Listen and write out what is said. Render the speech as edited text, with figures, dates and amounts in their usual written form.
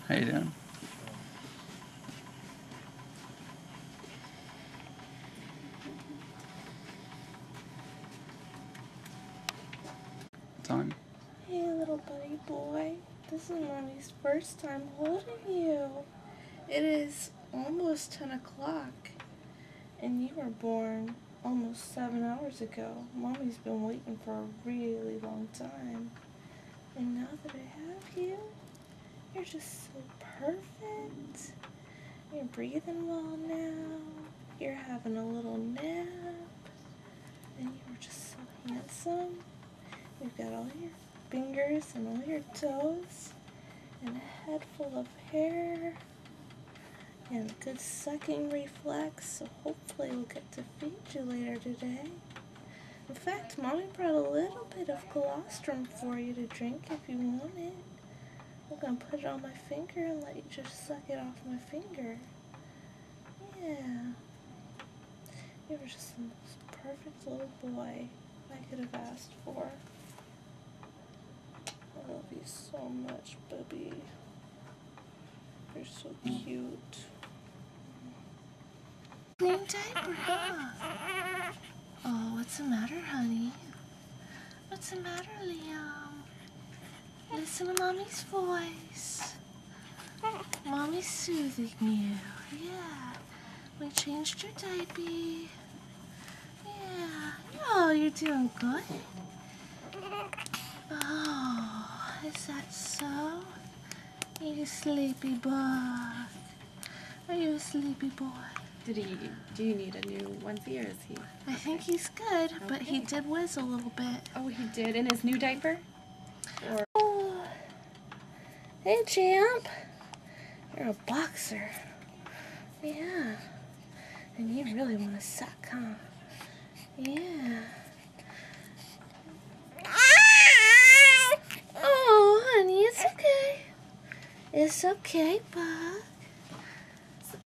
How you doing? It's on. Hey, little buddy boy. This is Mommy's first time holding you. It is almost 10 o'clock, and you were born almost 7 hours ago. Mommy's been waiting for a really long time. And now that I have you, you're just so perfect. You're breathing well now. You're having a little nap. And you were just so handsome. You've got all your fingers and all your toes, and a head full of hair, and a good sucking reflex, so hopefully we'll get to feed you later today. In fact, Mommy brought a little bit of colostrum for you to drink if you want it. I'm going to put it on my finger and let you just suck it off my finger. Yeah. You were just the most perfect little boy I could have asked for. I love you so much, Bubby. You're so cute. Clean diaper, huh? Oh, what's the matter, honey? What's the matter, Liam? Listen to Mommy's voice. Mommy's soothing you. Yeah. We changed your diaper. Yeah. Oh, you're doing good. Oh, is that so? You sleepy bug. Are you a sleepy boy? Do you need a new onesie, or is he? I think he's good, but he did whiz a little bit. Oh, he did in his new diaper? Or Oh. Hey, champ. You're a boxer. Yeah. And you really want to suck, huh? Yeah. Oh, honey, it's okay. It's okay, bud.